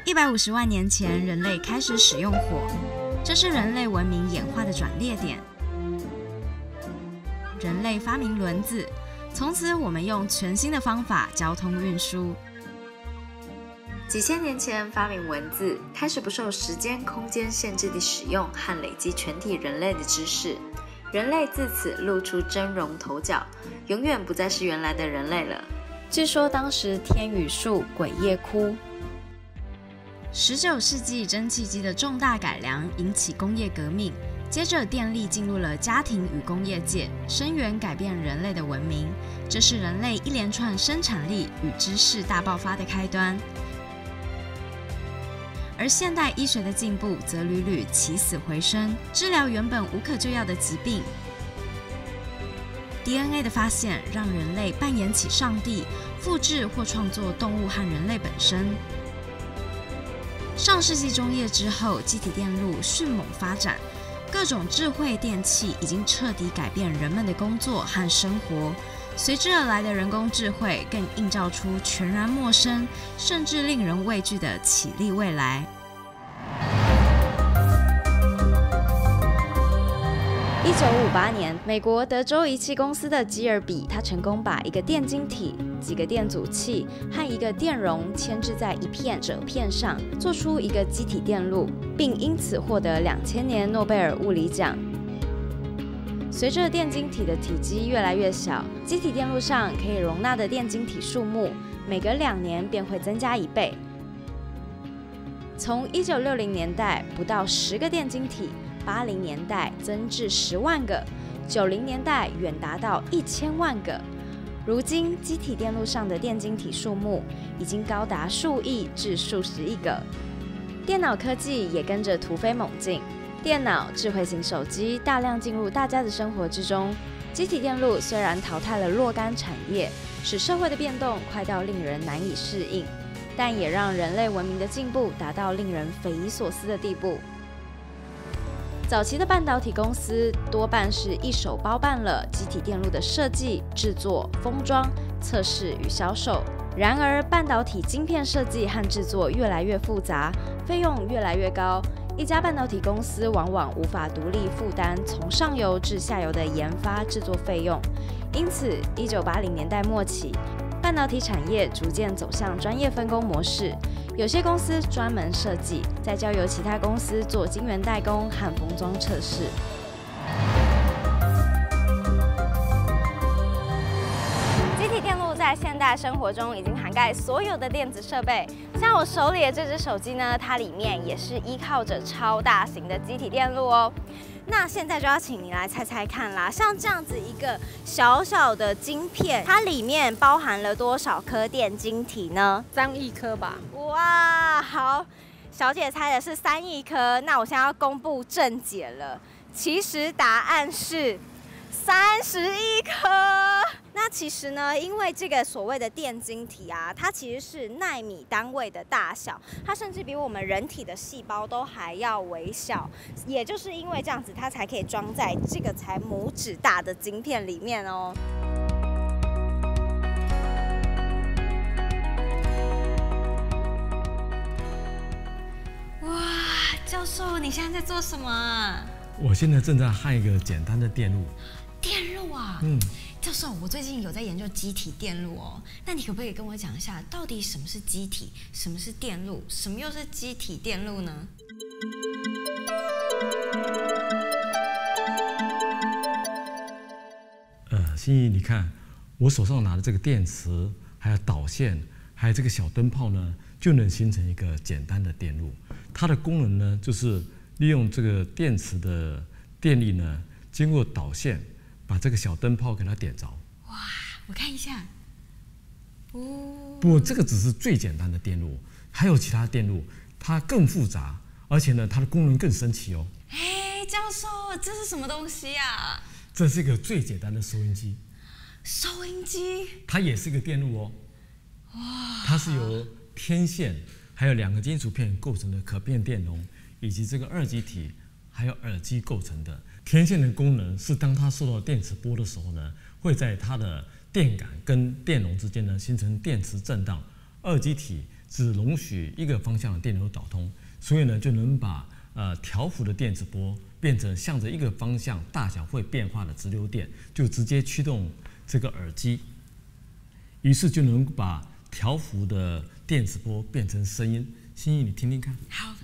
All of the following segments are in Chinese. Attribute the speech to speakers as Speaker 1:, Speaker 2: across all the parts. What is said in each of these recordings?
Speaker 1: 150万年前，人类开始使用火，这是人类文明演化的转捩点。人类发明轮子，从此我们用全新的方法交通运输。几千年前发明文字，开始不受时间、空间限制地使用和累积全体人类的知识。人类自此露出真容头角，永远不再是原来的人类了。据说当时天雨树，鬼夜哭。19世纪蒸汽机的重大改良引起工业革命，接着电力进入了家庭与工业界，深远改变人类的文明。这是人类一连串生产力与知识大爆发的开端。而现代医学的进步则屡屡起死回生，治疗原本无可救药的疾病。DNA 的发现让人类扮演起上帝，复制或创作动物和人类本身。上世纪中叶之后，机体电路迅猛发展，各种智慧电器已经彻底改变人们的工作和生活。随之而来的人工智慧更映照出全然陌生，甚至令人畏惧的绮丽未来。1958年，美国德州仪器公司的基尔比，他成功把一个电晶体、几个电阻器和一个电容牵制在一片锗片上，做出一个机体电路，并因此获得2000年诺贝尔物理奖。随着电晶体的体积越来越小，机体电路上可以容纳的电晶体数目每隔2年便会增加1倍。从1960年代不到10个电晶体，80年代增至10万个，90年代远达到1000万个。如今，机体电路上的电晶体数目已经高达数亿至数十亿个。电脑科技也跟着突飞猛进。电脑、智慧型手机大量进入大家的生活之中。机体电路虽然淘汰了若干产业，使社会的变动快到令人难以适应，但也让人类文明的进步达到令人匪夷所思的地步。早期的半导体公司多半是一手包办了机体电路的设计、制作、封装、测试与销售。然而，半导体晶片设计和制作越来越复杂，费用越来越高。一家半导体公司往往无法独立负担从上游至下游的研发制作费用，因此1980年代末期，半导体产业逐渐走向专业分工模式。有些公司专门设计，再交由其他公司做晶圆代工和封装测试。机体电路在现代生活中已经涵盖所有的电子设备，像我手里的这只手机呢，它里面也是依靠着超大型的机体电路哦。那现在就要请你来猜猜看啦，像这样子一个小小的晶片，它里面包含了多少颗电晶体呢
Speaker 2: ？3亿颗吧。
Speaker 1: 哇，好，小姐猜的是3亿颗。那我现在要公布正解了，其实答案是30亿颗。那其实呢，因为这个所谓的电晶体啊，它其实是奈米单位的大小，它甚至比我们人体的细胞都还要微小。也就是因为这样子，它才可以装在这个才拇指大的晶片里面哦。哇，教授，你现在在做什么啊？
Speaker 3: 我现在正在焊一个简单的电路。
Speaker 1: 电路啊？教授，我最近有在研究机体电路哦，那你可不可以跟我讲一下，到底什么是机体，什么是电路，什么又是机体电路呢？
Speaker 3: 心怡，你看我手上拿的这个电池，还有导线，还有这个小灯泡呢，就能形成一个简单的电路。它的功能呢，就是利用这个电池的电力呢，经过导线，把这个小灯泡给它点着。
Speaker 1: 哇，我看一下。
Speaker 3: 不，这个只是最简单的电路，还有其他电路，它更复杂，而且呢，它的功能更神奇哦。
Speaker 1: 哎，教授，这是什么东西啊？
Speaker 3: 这是一个最简单的收音机。
Speaker 1: 收音机？
Speaker 3: 它也是一个电路哦。哇！它是由天线还有2个金属片构成的可变电容，以及这个二极体还有耳机构成的。天线的功能是，当它受到电磁波的时候呢，会在它的电感跟电容之间呢形成电磁震荡，二极体只容许一个方向的电流导通，所以呢就能把调幅的电磁波变成向着一个方向大小会变化的直流电，就直接驱动这个耳机，于是就能把调幅的电磁波变成声音。心怡，你听听看。
Speaker 1: 好。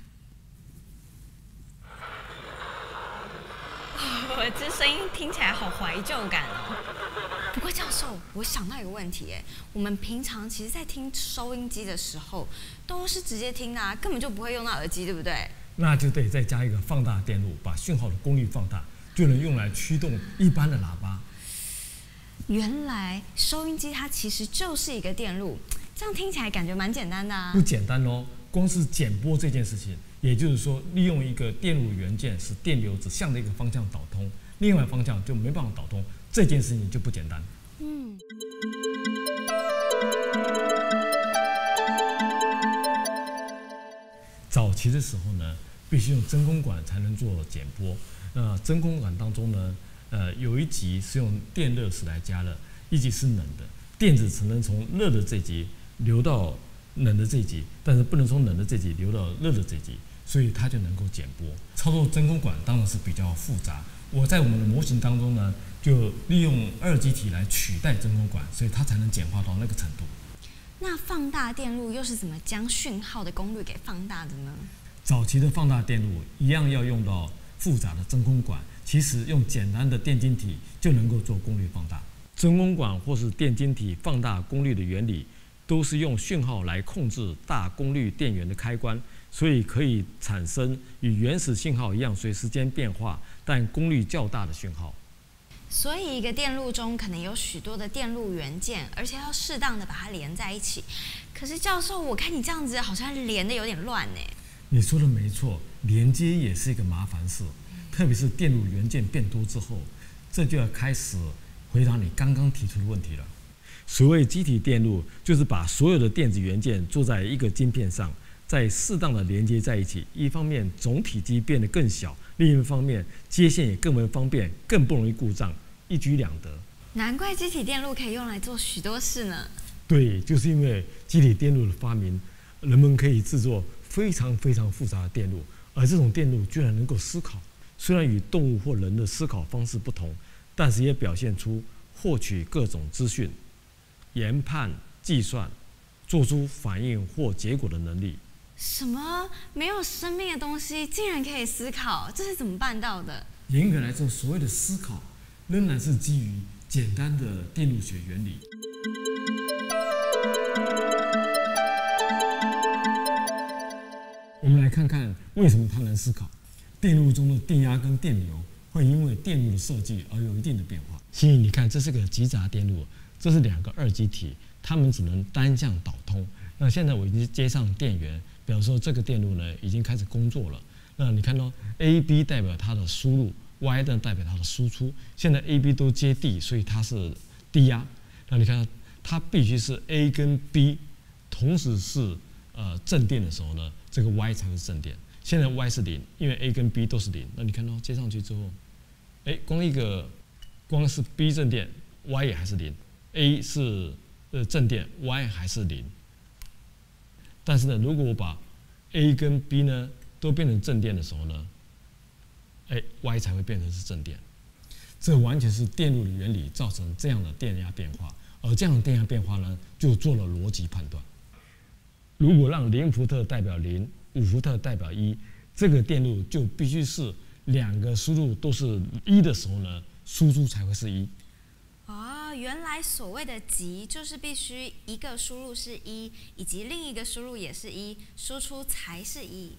Speaker 1: 我这声音听起来好怀旧感哦。不过教授，我想到一个问题，我们平常其实在听收音机的时候，都是直接听的，根本就不会用到耳机，对不对？
Speaker 3: 那就得再加一个放大电路，把讯号的功率放大，就能用来驱动一般的喇叭。
Speaker 1: 原来收音机它其实就是一个电路，这样听起来感觉蛮简单的啊。
Speaker 3: 不简单哦，光是剪波这件事情，也就是说，利用一个电路元件使电流只向着一个方向导通，另外方向就没办法导通，这件事情就不简单。早期的时候呢，必须用真空管才能做剪波。那真空管当中呢，有一级是用电热石来加热，一级是冷的，电子只能从热的这级流到冷的这一级，但是不能从冷的这级流到热的这级，所以它就能够剪波。操作真空管当然是比较复杂。我在我们的模型当中呢，就利用二极体来取代真空管，所以它才能简化到那个程度。
Speaker 1: 那放大电路又是怎么将讯号的功率给放大的呢？
Speaker 3: 早期的放大电路一样要用到复杂的真空管，其实用简单的电晶体就能够做功率放大。真空管或是电晶体放大功率的原理，都是用讯号来控制大功率电源的开关，所以可以产生与原始信号一样随时间变化，但功率较大的讯号。
Speaker 1: 所以一个电路中可能有许多的电路元件，而且要适当的把它连在一起。可是教授，我看你这样子好像连的有点乱呢。
Speaker 3: 你说的没错，连接也是一个麻烦事，特别是电路元件变多之后，这就要开始回答你刚刚提出的问题了。所谓基体电路，就是把所有的电子元件做在一个晶片上，再适当的连接在一起。一方面总体积变得更小，另一方面接线也更为方便，更不容易故障，一举两得。
Speaker 1: 难怪基体电路可以用来做许多事呢。
Speaker 3: 对，就是因为基体电路的发明，人们可以制作非常非常复杂的电路，而这种电路居然能够思考。虽然与动物或人的思考方式不同，但是也表现出获取各种资讯、研判、计算、做出反应或结果的能力。
Speaker 1: 什么没有生命的东西竟然可以思考？这是怎么办到的？
Speaker 3: 严格来说，所谓的思考仍然是基于简单的电路学原理。我们来看看为什么它能思考。电路中的电压跟电流会因为电路的设计而有一定的变化。心怡，你看，这是个极杂电路，这是两个二极体，它们只能单向导通。那现在我已经接上电源，表示说这个电路呢已经开始工作了。那你看到 A、B 代表它的输入 ，Y 呢代表它的输出。现在 A、B 都接地，所以它是低压。那你看到它必须是 A 跟 B 同时是正电的时候呢，这个 Y 才是正电。现在 Y 是0，因为 A 跟 B 都是0。那你看到接上去之后，光是 B 正电 ，Y 也还是0；A 是正电 ，Y 还是0。但是呢，如果我把 A 跟 B 呢都变成正电的时候呢，Y 才会变成是正电。这完全是电路的原理造成这样的电压变化，而这样的电压变化呢，就做了逻辑判断。如果让0伏特代表0， 5伏特代表1，这个电路就必须是两个输入都是1的时候呢，输出才会是1。
Speaker 1: 原来所谓的极就是必须一个输入是1，以及另一个输入也是1，输出才是1。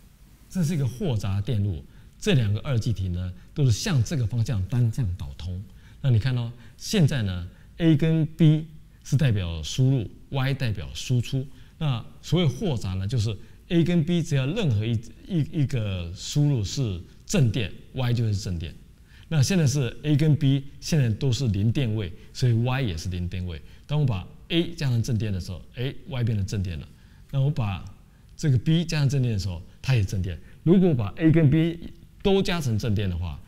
Speaker 3: 这是一个或杂电路，这两个二极体呢都是向这个方向单向导通。那你看到现在呢 ，A 跟 B 是代表输入 ，Y 代表输出。那所谓或杂呢，就是 A 跟 B 只要任何一个输入是正电 ，Y 就是正电。那现在是 A 跟 B 现在都是0电位，所以 Y 也是0电位。当我把 A 加上正电的时候，Y 变成正电了。那我把这个 B 加上正电的时候，它也正电。如果我把 A 跟 B 都加成正电的话，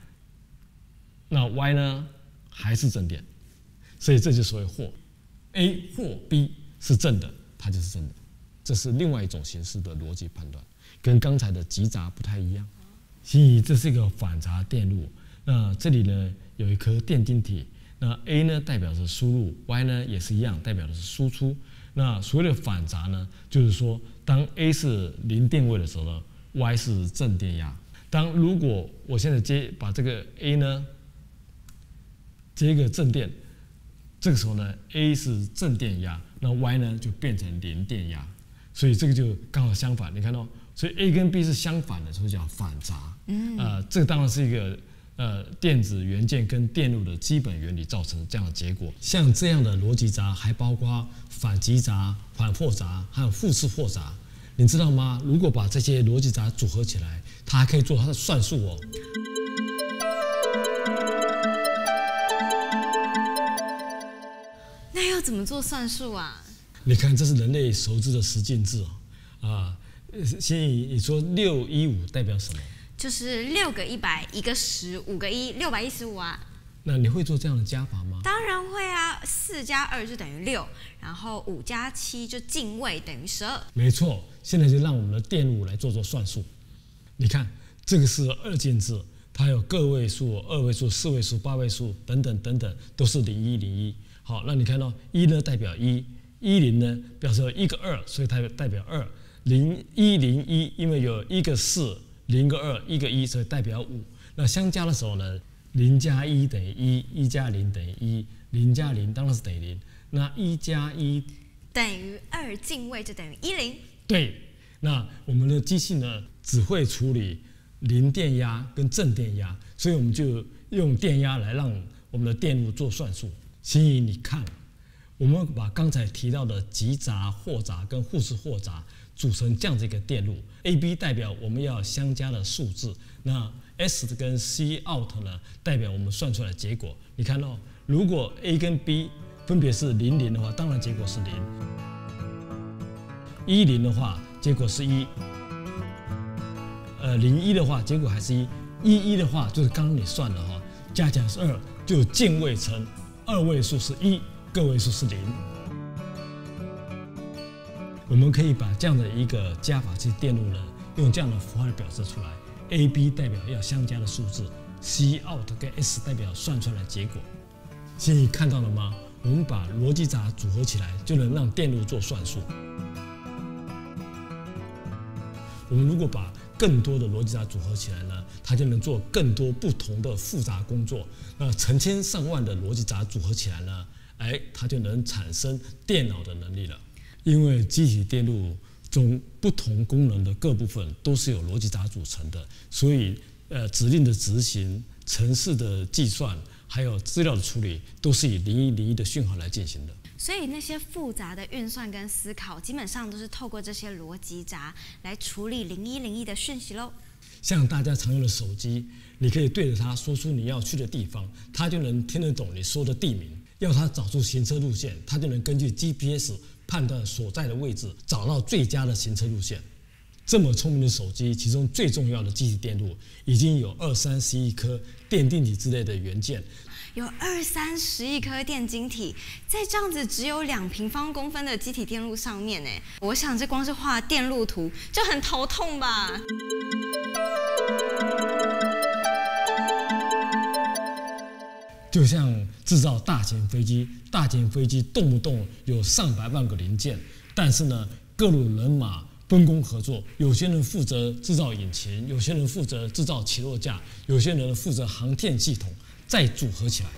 Speaker 3: 那 Y 呢还是正电。所以这就所谓或 A 或 B 是正的，它就是正的。这是另外一种形式的逻辑判断，跟刚才的集杂不太一样。所以这是一个反杂电路。那这里呢有一颗电晶体，那 A 呢代表是输入 ，Y 呢也是一样，代表的是输出。那所谓的反杂呢，就是说当 A 是零电位的时候呢 ，Y 是正电压。如果我现在把这个 A 呢接一个正电，这个时候呢 A 是正电压，那 Y 呢就变成零电压，所以这个就刚好相反。你看到，所以 A 跟 B 是相反的，所以叫反杂。这个当然是一个电子元件跟电路的基本原理造成这样的结果。像这样的逻辑杂还包括反集杂、反或杂，还有复式或杂。你知道吗？如果把这些逻辑杂组合起来，它还可以做它的算术哦。
Speaker 1: 那要怎么做算术啊？
Speaker 3: 你看，这是人类熟知的十进制先你说615代表什么？
Speaker 1: 就是6个100，一个10，5个1，615啊。
Speaker 3: 那你会做这样的加法吗？
Speaker 1: 当然会啊，4加2就等于6，然后5加7就进位等于12。
Speaker 3: 没错，现在就让我们的电路来做算术。你看，这个是2进制，它有个位数、2位数、4位数、8位数等等等等，都是0101。好，那你看到1呢代表1，10呢表示有1个2，所以它代表2，0101，因为有1个4、0个2、1个1，所以代表5。那相加的时候呢，0加1等于1，1加0等于1，0加0当然是等于0。那1加1
Speaker 1: 等于2，进位就等于10。
Speaker 3: 对，那我们的机器呢，只会处理零电压跟正电压，所以我们就用电压来让我们的电路做算术。所以你看，我们把刚才提到的集杂、或杂跟互式或杂组成这样子一个电路 ，AB 代表我们要相加的数字，那 S 跟 C out 呢，代表我们算出来的结果。你看到，如果 A 跟 B 分别是00的话，当然结果是0；10的话，结果是1；01的话，结果还是1；11的话，就是刚刚你算的哈，加起来是2，就进位成2位数是1，个位数是0。我们可以把这样的一个加法器电路呢，用这样的符号来表示出来。AB 代表要相加的数字 ，C out 跟 S 代表算出来的结果。现在看到了吗？我们把逻辑杂组合起来，就能让电路做算术。我们如果把更多的逻辑杂组合起来呢，它就能做更多不同的复杂工作。那成千上万的逻辑杂组合起来呢，它就能产生电脑的能力了。因为机体电路中不同功能的各部分都是由逻辑杂组成的，所以指令的执行、程式的计算，还有资料的处理，都是以0101的讯号来进行的。
Speaker 1: 所以那些复杂的运算跟思考，基本上都是透过这些逻辑闸来处理0101的讯息喽。
Speaker 3: 像大家常用的手机，你可以对着它说出你要去的地方，它就能听得懂你说的地名。要它找出行车路线，它就能根据 GPS 判断所在的位置，找到最佳的行车路线。这么聪明的手机，其中最重要的机体电路已经有20-30亿颗电晶体之类的元件，
Speaker 1: 有20-30亿颗电晶体，在这样子只有2平方公分的机体电路上面，我想这光是画电路图就很头痛吧。
Speaker 3: 就像制造大型飞机，大型飞机动不动有上百万个零件，但是呢，各路人马分工合作，有些人负责制造引擎，有些人负责制造起落架，有些人负责航天系统，再组合起来。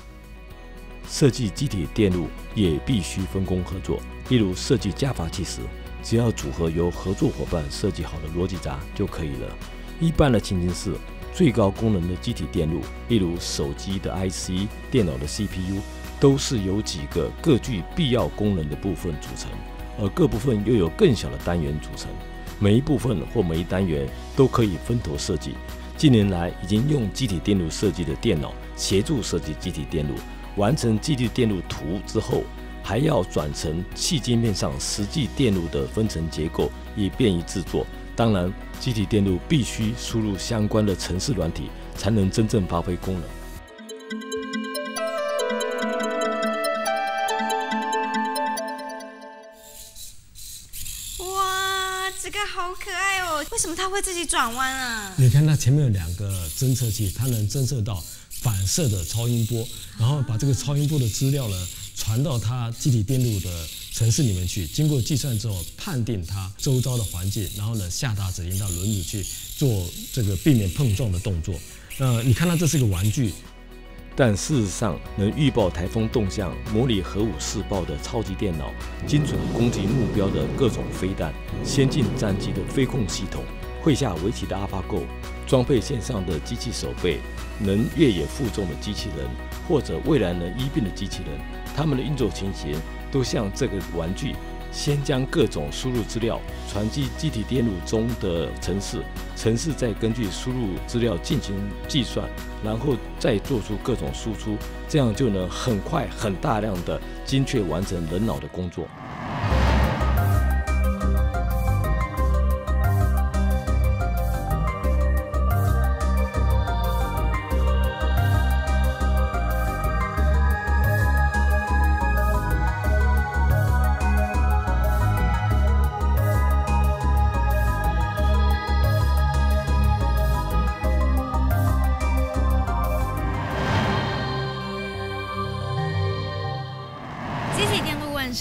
Speaker 2: 设计机体电路也必须分工合作，例如设计加法器时，只要组合由合作伙伴设计好的逻辑闸就可以了。一般的情形是，最高功能的机体电路，例如手机的 IC、电脑的 CPU， 都是由几个各具必要功能的部分组成，而各部分又有更小的单元组成。每一部分或每一单元都可以分头设计。近年来已经用机体电路设计的电脑协助设计机体电路，完成机体电路图之后，还要转成细晶片上实际电路的分层结构，以便于制作。当然，机体电路必须输入相关的程式软体，才能真正发挥功能。
Speaker 1: 哇！哦，为什么它会自己转弯啊？
Speaker 3: 你看它前面有2个侦测器，它能侦测到反射的超音波，然后把这个超音波的资料呢传到它机体电路的程式里面去，经过计算之后判定它周遭的环境，然后呢下达指令到轮子去做这个避免碰撞的动作。你看到这是个玩具。
Speaker 2: 但事实上，能预报台风动向、模拟核武试爆的超级电脑，精准攻击目标的各种飞弹，先进战机的飞控系统，会下围棋的 AlphaGo， 装配线上的机器手背，能越野负重的机器人，或者未来能医病的机器人，它们的运作情形都像这个玩具。先将各种输入资料传进机体电路中的程式再根据输入资料进行计算，然后再做出各种输出，这样就能很快、很大量的精确完成人脑的工作。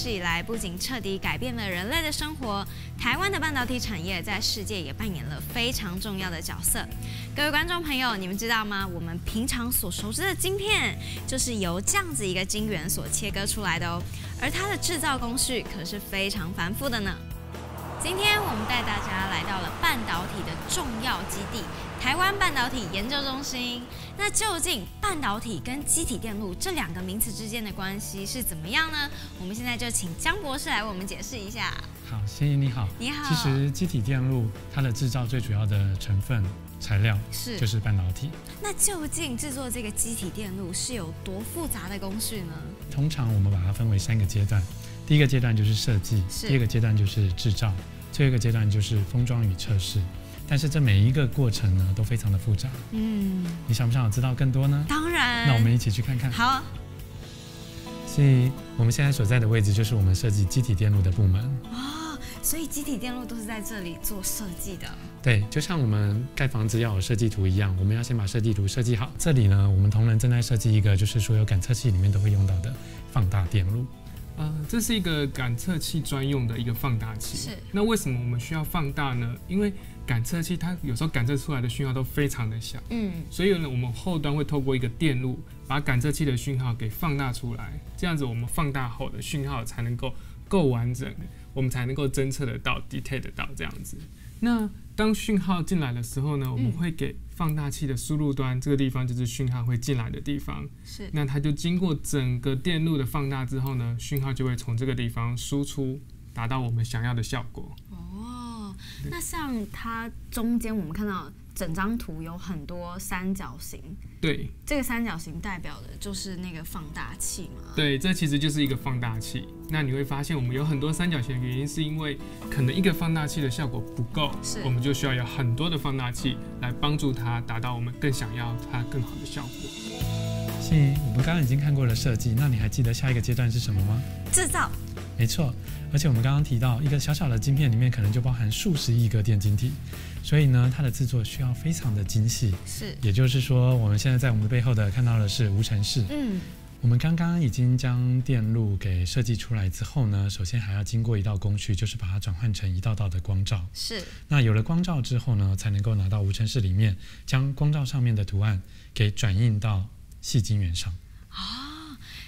Speaker 1: 以来，不仅彻底改变了人类的生活，台湾的半导体产业在世界也扮演了非常重要的角色。各位观众朋友，你们知道吗？我们平常所熟知的晶片，就是由这样子一个晶圆所切割出来的哦，而它的制造工序可是非常繁复的呢。今天我们带大家来到了半导体的重要基地——台湾半导体研究中心。那究竟半导体跟机体电路这2个名词之间的关系是怎么样呢？我们现在就请江博士来为我们解释一下。
Speaker 4: 好，谢谢你好。
Speaker 1: 你好。
Speaker 4: 其实机体电路它的制造最主要的成分材料就是半导体。
Speaker 1: 那究竟制作这个机体电路是有多复杂的工序呢？
Speaker 4: 通常我们把它分为3个阶段。第一个阶段就是设计，第二个阶段就是制造，最后一个阶段就是封装与测试。但是这每一个过程呢都非常的复杂。你想不想知道更多呢？
Speaker 1: 当然。
Speaker 4: 那我们一起去看看。
Speaker 1: 好。
Speaker 4: 所以我们现在所在的位置就是我们设计机体电路的部门。
Speaker 1: 哦，所以机体电路都是在这里做设计的。
Speaker 4: 对，就像我们盖房子要有设计图一样，我们要先把设计图设计好。这里呢，我们同仁正在设计一个，就是所有感测器里面都会用到的放大电路。
Speaker 5: 这是一个感测器专用的一个放大器。
Speaker 1: 是。
Speaker 5: 那为什么我们需要放大呢？因为感测器它有时候感测出来的讯号都非常的小。所以呢，我们后端会透过一个电路把感测器的讯号给放大出来，这样子我们放大后的讯号才能够完整，我们才能够侦测得到、detect 得到这样子。那当讯号进来的时候呢，我们会给放大器的输入端，这个地方就是讯号会进来的地方。
Speaker 1: 是。那
Speaker 5: 它就经过整个电路的放大之后呢，讯号就会从这个地方输出，达到我们想要的效果。
Speaker 1: 哦，那像它中间我们看到整张图有很多三角形。
Speaker 5: 对。
Speaker 1: 这个三角形代表的就是那个放大器嘛？
Speaker 5: 对，这其实就是一个放大器。那你会发现我们有很多三角形的原因，是因为可能一个放大器的效果不够，我们就需要有很多的放大器来帮助它达到我们更想要它更好的效果。
Speaker 4: 我们刚刚已经看过了设计，那你还记得下一个阶段是什么吗？
Speaker 1: 制造。
Speaker 4: 没错，而且我们刚刚提到，一个小小的晶片里面可能就包含数十亿个电晶体，所以呢，它的制作需要非常的精细。
Speaker 1: 是。
Speaker 4: 也就是说，我们现在在我们背后的看到的是无尘室。我们刚刚已经将电路给设计出来之后呢，首先还要经过一道工序，就是把它转换成一道道的光罩。
Speaker 1: 是。
Speaker 4: 那有了光罩之后呢，才能够拿到无尘室里面，将光罩上面的图案给转印到细晶圆上。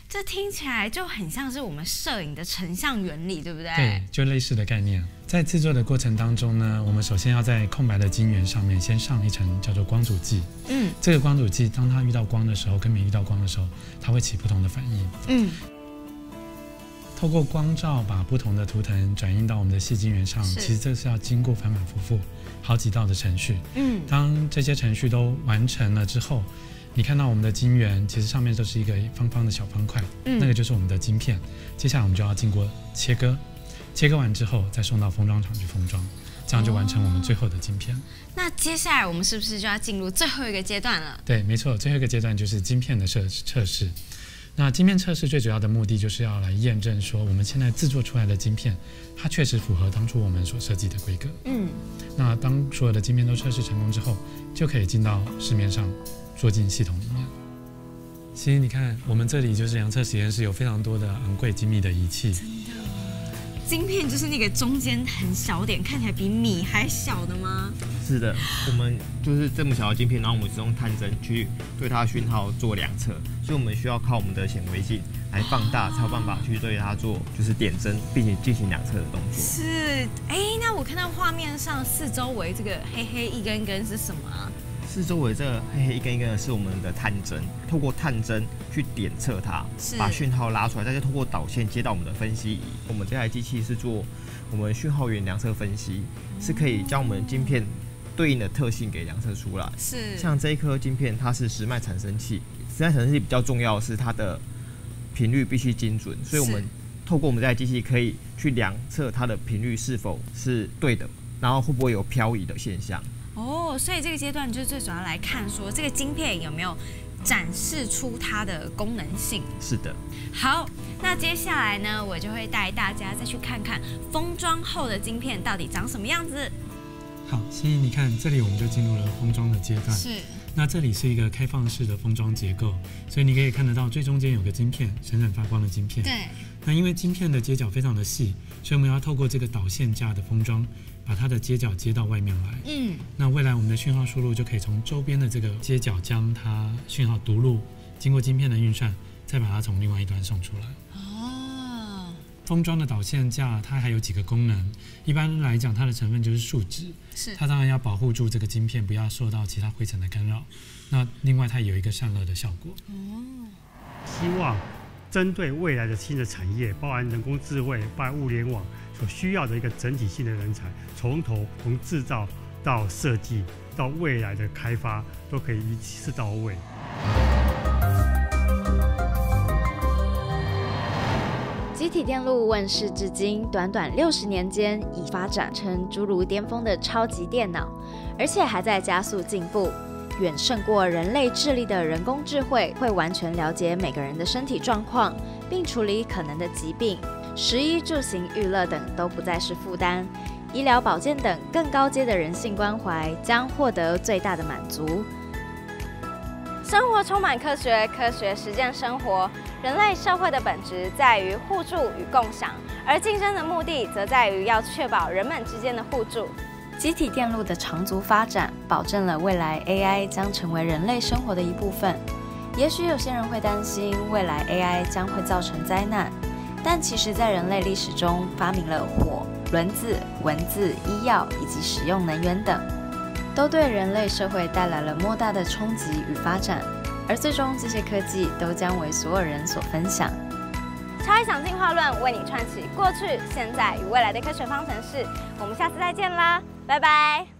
Speaker 1: 这听起来就很像是我们摄影的成像原理，对不对？
Speaker 4: 对，就类似的概念。在制作的过程当中呢，我们首先要在空白的晶圆上面先上一层叫做光阻剂。这个光阻剂当它遇到光的时候，跟没遇到光的时候，它会起不同的反应。透过光罩把不同的图腾转印到我们的细晶圆上，其实这是要经过反反复复好几道的程序。当这些程序都完成了之后，你看到我们的晶圆，其实上面就是一个方方的小方块，那个就是我们的晶片。接下来我们就要经过切割，切割完之后再送到封装厂去封装，这样就完成我们最后的晶片。
Speaker 1: 那接下来我们是不是就要进入最后一个阶段了？
Speaker 4: 对，没错，最后一个阶段就是晶片的测试。那晶片测试最主要的目的就是要来验证说，我们现在制作出来的晶片，它确实符合当初我们所设计的规格。那当所有的晶片都测试成功之后，就可以进到市面上做进系统里面。其实你看，我们这里就是量测实验室，有非常多的昂贵精密的仪器。
Speaker 1: 晶片就是那个中间很小点，看起来比米还小的吗？
Speaker 6: 是的，我们就是这么小的晶片，然后我们是用探针去对它讯号做量测，所以我们需要靠我们的显微镜来放大，才有办法去对它做就是点针，并且进行量测的动作。
Speaker 1: 是，那我看到画面上四周围这个黑黑一根根是什么啊？
Speaker 6: 四周围这个黑黑一根一根的是我们的探针，透过探针去点测它，把讯号拉出来，再透过导线接到我们的分析仪。我们这台机器是做我们讯号源量测分析，是可以将我们晶片对应的特性给量测出来。
Speaker 1: 是，
Speaker 6: 像这一颗晶片，它是时脉产生器，时脉产生器比较重要的是它的频率必须精准，所以我们透过我们这台机器可以去量测它的频率是否是对的，然后会不会有漂移的现象。
Speaker 1: 所以这个阶段就最主要来看说这个晶片有没有展示出它的功能性。
Speaker 6: 是的。
Speaker 1: 好，那接下来呢，我就会带大家再去看看封装后的晶片到底长什么样子。
Speaker 4: 好，欣怡，你看这里我们就进入了封装的阶段。
Speaker 1: 是。
Speaker 4: 那这里是一个开放式的封装结构，所以你可以看得到最中间有个晶片，闪闪发光的晶片。
Speaker 1: 对。
Speaker 4: 那因为晶片的接角非常的细，所以我们要透过这个导线架的封装，把它的接角接到外面来。那未来我们的讯号输入就可以从周边的这个接角将它讯号读入，经过晶片的运算，再把它从另外一端送出来。封装的导线架它还有几个功能，一般来讲它的成分就是树脂，它当然要保护住这个晶片不要受到其他灰尘的干扰。那另外它有一个散热的效果。
Speaker 7: 希望针对未来的新的产业，包含人工智慧、包含物联网所需要的一个整体性的人才，从制造到设计到未来的开发，都可以一次到位。
Speaker 1: 集体电路问世至今，短短60年间，已发展成诸如巅峰的超级电脑，而且还在加速进步，远胜过人类智力的人工智慧，会完全了解每个人的身体状况，并处理可能的疾病。食衣住行娱乐等都不再是负担，医疗保健等更高阶的人性关怀将获得最大的满足。生活充满科学，科学实践生活。人类社会的本质在于互助与共享，而竞争的目的则在于要确保人们之间的互助。集体电路的长足发展，保证了未来 AI 将成为人类生活的一部分。也许有些人会担心未来 AI 将会造成灾难，但其实在人类历史中发明了火、轮子、文字、医药以及使用能源等，都对人类社会带来了莫大的冲击与发展。而最终，这些科技都将为所有人所分享。超理想进化论为你串起过去、现在与未来的科学方程式。我们下次再见啦，拜拜。